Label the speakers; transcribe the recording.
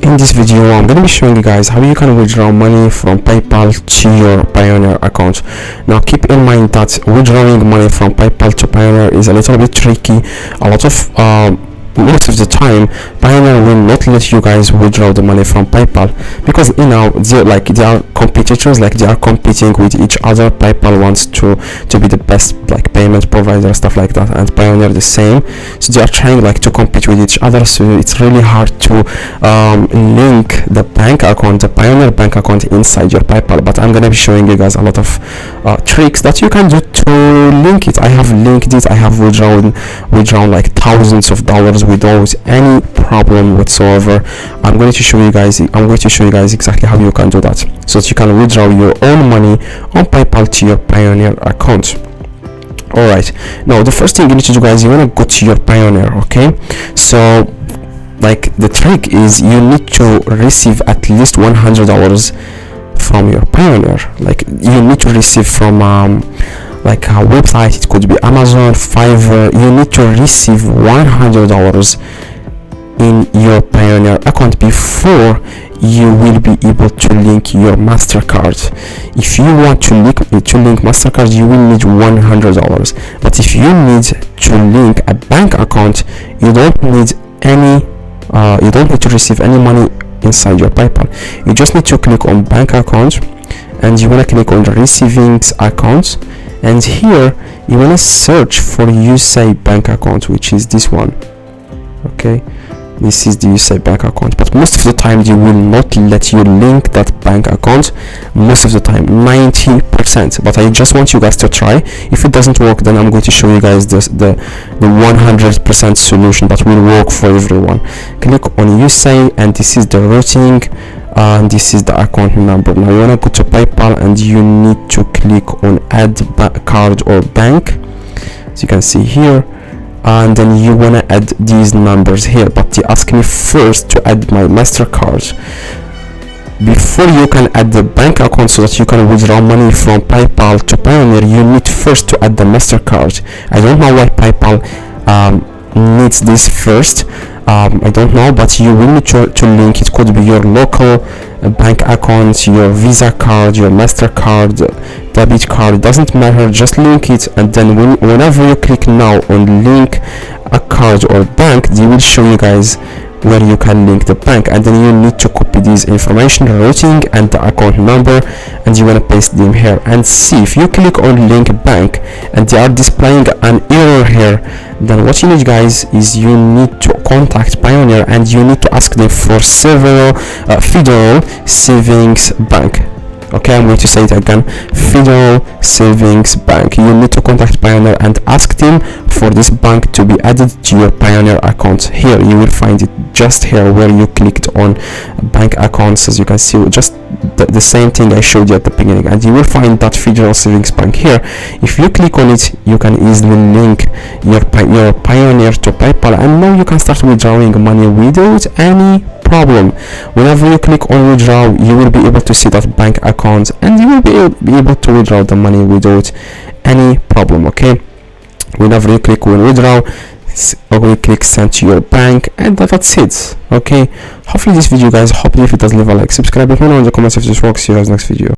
Speaker 1: In this video I'm going to be showing you guys how you can withdraw money from PayPal to your Payoneer account. Now keep in mind that withdrawing money from PayPal to Payoneer is a little bit tricky. A lot of most of the time Payoneer will not let you guys withdraw the money from PayPal because they are competitors, like they are competing with each other. PayPal wants to be the best like payment provider, stuff like that, and Payoneer the same, so they are trying like to compete with each other. So it's really hard to link the bank account, the Payoneer bank account, inside your PayPal. But I'm gonna be showing you guys a lot of tricks that you can do to link it. I have linked it, I have withdrawn like thousands of dollars without any problem whatsoever. I'm going to show you guys exactly how you can do that, so that you can withdraw your own money on PayPal to your Payoneer account. Alright, now the first thing you need to do, guys, you want to go to your Payoneer. Okay, so like the trick is you need to receive at least $100 from your Payoneer. Like you need to receive from like a website, it could be Amazon, Fiverr. You need to receive $100 in your Payoneer account before you will be able to link your MasterCard. If you want to link MasterCard, you will need $100. But if you need to link a bank account, you don't need to receive any money inside your PayPal. You just need to click on bank account, and you want to click on the receiving accounts, and here you want to search for USA bank account, which is this one. Okay, this is the USA bank account, but most of the time they will not let you link that bank account, most of the time, 90%. But I just want you guys to try. If it doesn't work, then I'm going to show you guys the 100% solution that will work for everyone. Click on USA, and this is the routing, and this is the account number. Now you want to go to PayPal, and you need to click on add card or bank, as you can see here, and then you want to add these numbers here. But they ask me first to add my MasterCard before you can add the bank account, so that you can withdraw money from PayPal to Payoneer. You need first to add the MasterCard. I don't know why PayPal needs this first. I don't know, but you will need to link. It could be your local bank account, your Visa card, your MasterCard, debit card, it doesn't matter. Just link it, and then whenever you click now on link a card or bank, they will show you guys where you can link the bank, and then you need to copy this information, routing and the account number, and you want to paste them here. And see, if you click on link bank and they are displaying an error here, then what you need, guys, is you need to contact Payoneer, and you need to ask them for Federal Savings Bank. Okay, I'm going to say it again, Federal Savings Bank. You need to contact Payoneer and ask them for this bank to be added to your Payoneer account. Here you will find it just here where you clicked on bank accounts. As you can see, just the same thing I showed you at the beginning, and you will find that Federal Savings Bank here. If you click on it, you can easily link your Payoneer to PayPal, and now you can start withdrawing money without any problem. Whenever you click on withdraw, you will be able to see that bank account, and you will be able to withdraw the money without any problem. Okay, whenever you click on withdraw, we click send to your bank, and that's it. Okay, hopefully this video, guys, hopefully if it does, leave a like, subscribe, let me know in the comments if this works. See you guys next video.